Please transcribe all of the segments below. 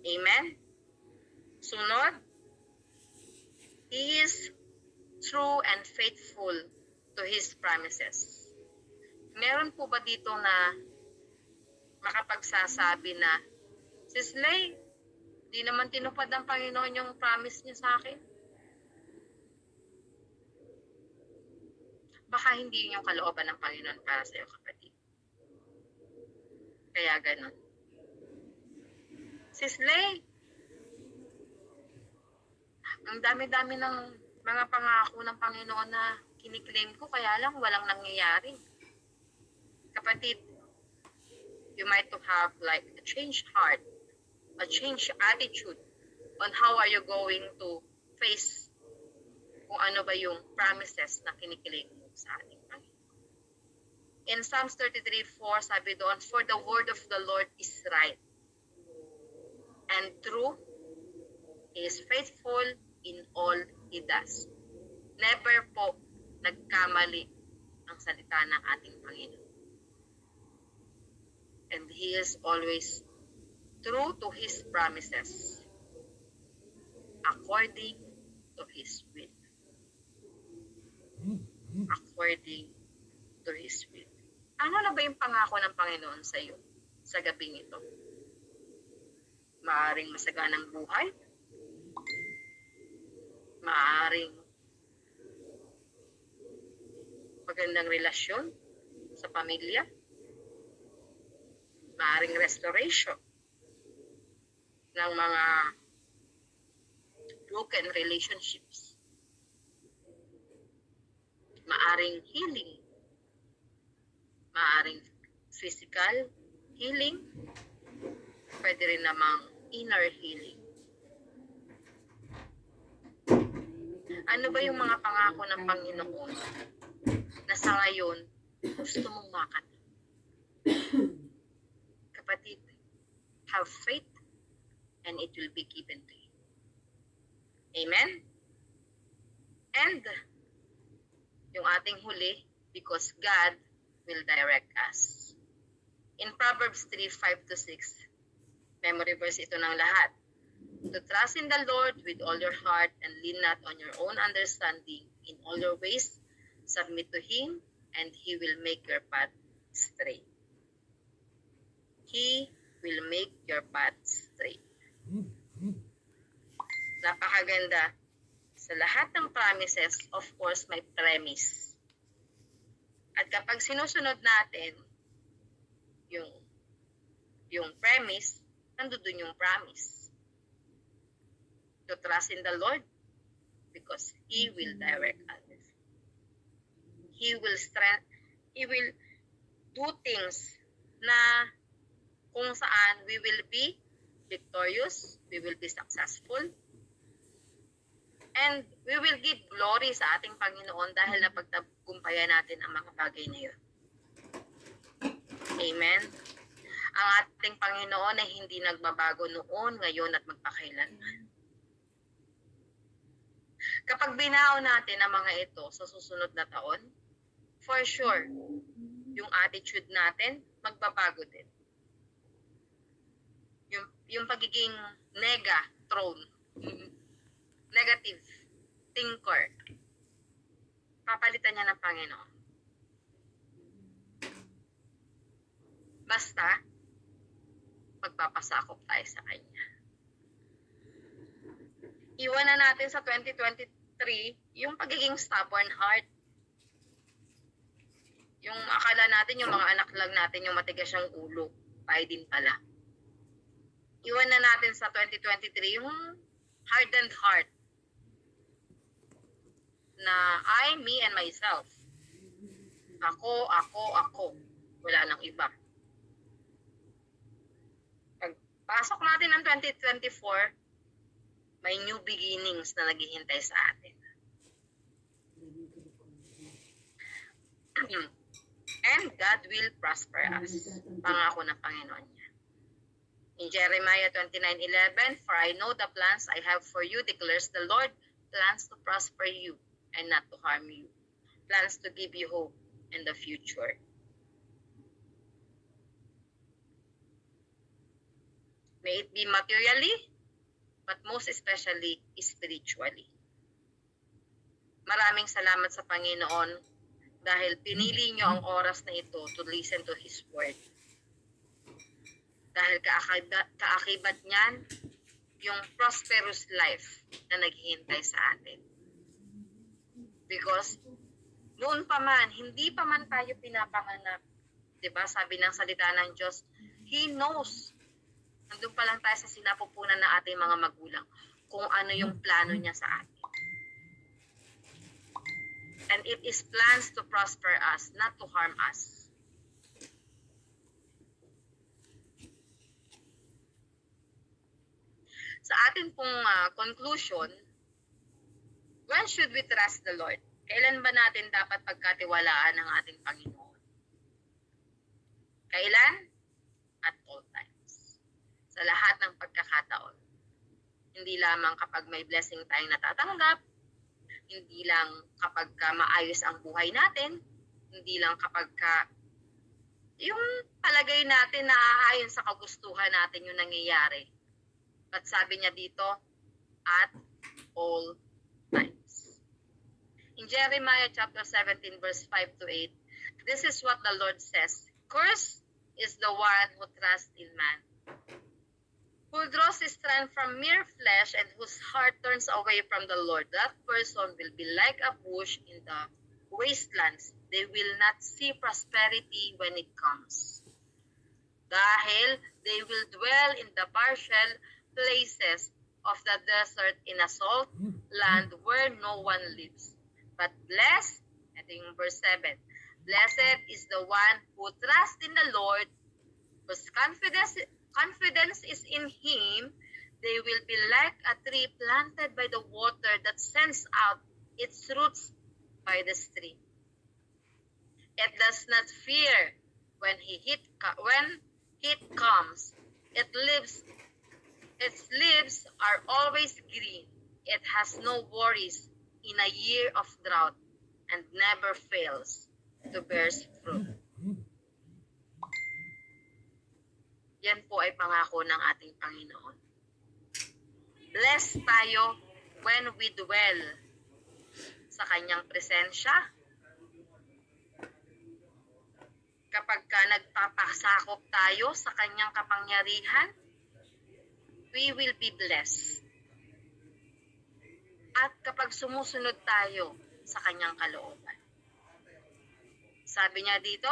Amen? Sunod, He is true and faithful to His promises. Meron po ba dito na makapagsasabi na, Sis Lay, di naman tinupad ng Panginoon yung promise niya sa akin? Baka hindi yun yung kalooban ng Panginoon para sa iyo, kapatid. Kaya ganun. Sis Lay, ang dami-dami ng mga pangako ng Panginoon na kiniklaim ko, kaya lang walang nangyayari. Kapatid, you might have like a changed heart, a changed attitude on how are you going to face kung ano ba yung promises na kiniklaim mo sa ating Panginoon. In Psalms 33:4, sabi doon, for the word of the Lord is right and true. He is faithful in all He does. Never po nagkamali ang salita ng ating Panginoon. And He is always true to His promises according to His will. According to His will. Ano na ba yung pangako ng Panginoon sa iyo sa gabing ito? Maaring masaganang buhay, maaring magandang relasyon sa pamilya, maaring restoration ng mga broken relationships, maaring healing, maaring physical healing, pwede rin namang inner healing. Ano ba yung mga pangako ng Panginoon na sa ngayon gusto mong makamit? Kapatid, have faith and it will be given to you. Amen? And yung ating huli, because God will direct us. In Proverbs 3:5-6, memory verse ito ng lahat. To trust in the Lord with all your heart and lean not on your own understanding. In all your ways, submit to Him, and He will make your path straight. He will make your path straight. Napakaganda. Sa lahat ng promises, of course, may premise. At kapag sinusunod natin yung premise, nandun yung promise. To trust in the Lord because He will direct us. He will do things na kung saan we will be victorious, we will be successful, and we will give glory sa ating Panginoon dahil napagtagumpayan natin ang mga bagay na yun. Amen? Ang ating Panginoon ay hindi nagbabago noon, ngayon at magpakailanman. Kapag binao natin ang mga ito sa susunod na taon, for sure, yung attitude natin magbabago din. Yung pagiging negative thinker, papalitan niya ng Panginoon. Basta, magpapasakop tayo sa Kanya. Iwan na natin sa 2023 yung pagiging stubborn heart. Yung akala natin yung mga anak lang natin yung matigas yung ulo. Tayo din pala. Iwan na natin sa 2023 yung hardened heart. Na I, me, and myself. Ako. Wala nang iba. Pagpasok natin ng 2024, may new beginnings na naghihintay sa atin. And God will prosper us. Pangako ng Panginoon niya. In Jeremiah 29:11, for I know the plans I have for you, declares the Lord, plans to prosper you and not to harm you. Plans to give you hope in the future. May it be materially, but most especially spiritually. Maraming salamat sa Panginoon dahil pinili niyo ang oras na ito to listen to His Word. Dahil kaakibat niyan yung prosperous life na naghihintay sa atin. Because noon pa man, hindi pa man tayo pinapanganak. Diba? Sabi ng salita ng Diyos, He knows. Nandun pa lang tayo sa sinapupunan ng ating mga magulang kung ano yung plano niya sa atin. And it is plans to prosper us, not to harm us. Sa atin pong conclusion, when should we trust the Lord? Kailan ba natin dapat pagkatiwalaan ng ating Panginoon? Kailan? At all times. Sa lahat ng pagkakataon. Hindi lamang kapag may blessing tayong natatanggap, hindi lang kapag maayos ang buhay natin, hindi lang kapag yung palagay natin na aayon sa kagustuhan natin yung nangyayari. But sabi niya dito, at all times. In Jeremiah chapter 17 verse 5 to 8, this is what the Lord says, Cursed is the one who trusts in man, who draws his strength from mere flesh and whose heart turns away from the Lord. That person will be like a bush in the wastelands. They will not see prosperity when it comes. Dahil they will dwell in the partial places of the desert in a salt land where no one lives. But blessed, I think verse 7, blessed is the one who trusts in the Lord, whose confidence is in Him. They will be like a tree planted by the water that sends out its roots by the stream. It does not fear when heat comes. Its leaves are always green. It has no worries in a year of drought and never fails to bear fruit. Yan po ay pangako ng ating Panginoon. Blessed tayo when we dwell sa Kanyang presensya. Kapag nagpapasakop tayo sa Kanyang kapangyarihan, we will be blessed. At kapag sumusunod tayo sa Kanyang kalooban. Sabi niya dito,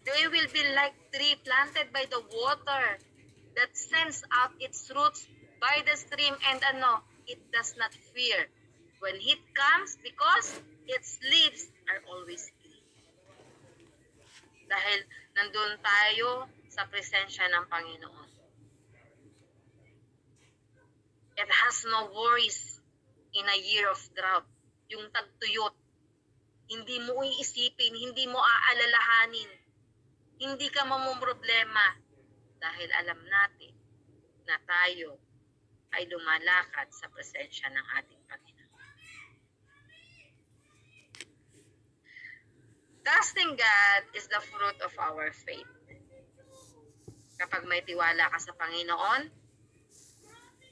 they will be like tree planted by the water that sends out its roots by the stream and it does not fear when heat comes because its leaves are always green. Dahil nandun tayo sa presensya ng Panginoon. It has no worries in a year of drought. Yung tagtuyot, hindi mo iisipin, hindi mo aalalahanin, hindi ka mamumroblema dahil alam natin na tayo ay lumalakad sa presensya ng ating Panginoon. Trusting God is the fruit of our faith. Kapag may tiwala ka sa Panginoon,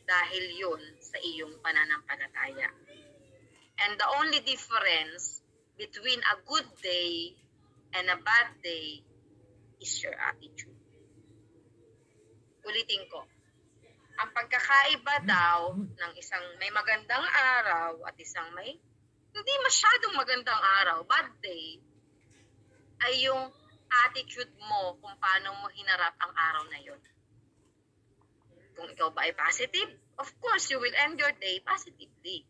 dahil yun sa iyong pananampalataya. And the only difference between a good day and a bad day is your attitude. Ulitin ko, ang pagkakaiba daw ng isang may magandang araw at isang may hindi masyadong magandang araw, bad day, ay yung attitude mo kung paano mo hinarap ang araw na yun. Kung ikaw ba ay positive, of course, you will end your day positively.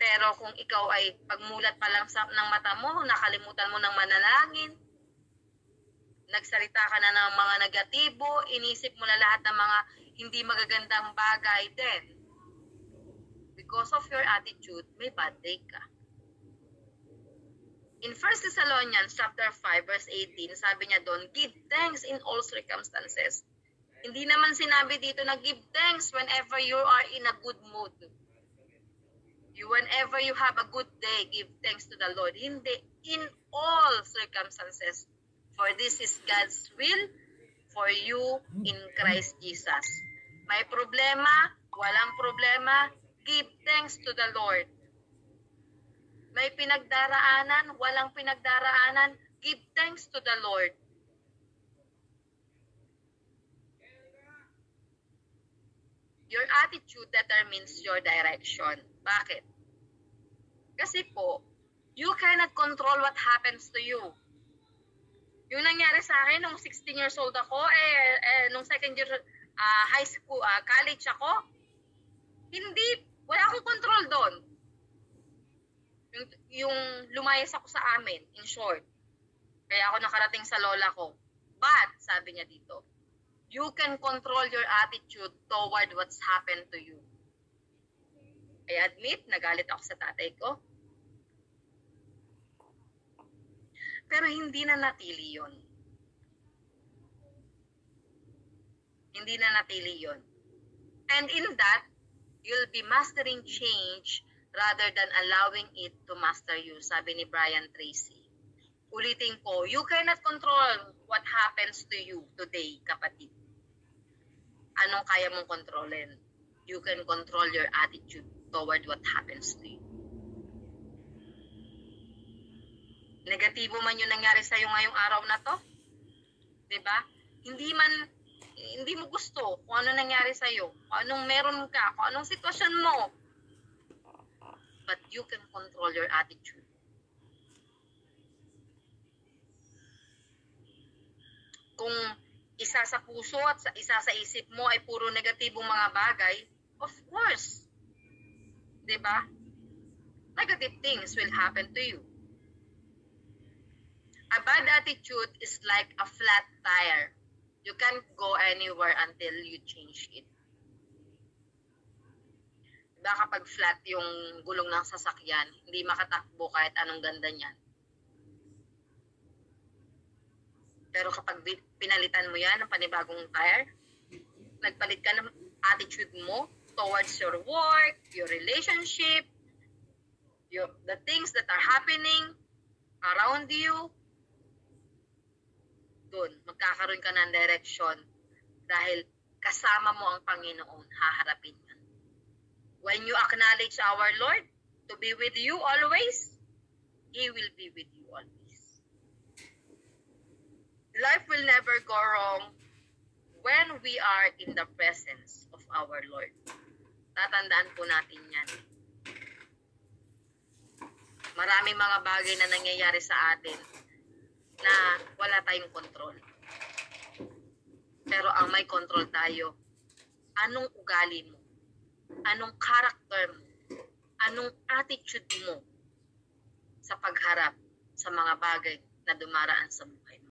Pero kung ikaw ay pagmulat pa lang ng mata mo, nakalimutan mo ng manalangin, nagsalita ka na ng mga negatibo, inisip mo na lahat ng mga hindi magagandang bagay, then, because of your attitude, may bad day ka. In 1 Thessalonians chapter 5, verse 18, sabi niya doon, give thanks in all circumstances. Hindi naman sinabi dito na give thanks whenever you are in a good mood. Whenever you have a good day, give thanks to the Lord. Hindi, in all circumstances. For this is God's will for you in Christ Jesus. May problema, walang problema, give thanks to the Lord. May pinagdaraanan, walang pinagdaraanan, give thanks to the Lord. Your attitude determines your direction. Bakit? Kasi po, you cannot control what happens to you. Yung nangyari sa akin nung 16 years old ako, nung second year high school, college ako, hindi, wala akong control doon. Yung lumayas ako sa amin, in short. Kaya ako nakarating sa lola ko. But, sabi niya dito, you can control your attitude toward what's happened to you. I admit, nagalit ako sa tatay ko. Pero hindi na natili yun. Hindi na natili yun. And in that, you'll be mastering change rather than allowing it to master you, sabi ni Brian Tracy. Ulitin ko, you cannot control what happens to you today, kapatid. Anong kaya mong kontrolin? You can control your attitude toward what happens to you. Negatibo man yung nangyari sa'yo ngayong araw na to, diba? Hindi mo gusto kung ano nangyari sa'yo, kung anong meron ka, kung anong sitwasyon mo. But you can control your attitude. Kung isa sa puso at isa sa isip mo ay puro negatibong mga bagay, of course, diba? Negative things will happen to you. A bad attitude is like a flat tire. You can't go anywhere until you change it. Diba kapag flat yung gulong ng sasakyan, hindi makatakbo kahit anong ganda niyan. Pero kapag pinalitan mo yan ng panibagong tire, nagpalit ka ng attitude mo towards your work, your relationship, the things that are happening around you, doon, magkakaroon ka ng direction dahil kasama mo ang Panginoon, haharapin yan. When you acknowledge our Lord to be with you always, He will be with you always. Life will never go wrong when we are in the presence of our Lord. Tatandaan po natin yan. Maraming mga bagay na nangyayari sa atin na wala tayong control. Pero ang may control tayo, anong ugali mo? Anong character mo? Anong attitude mo sa pagharap sa mga bagay na dumaraan sa buhay mo?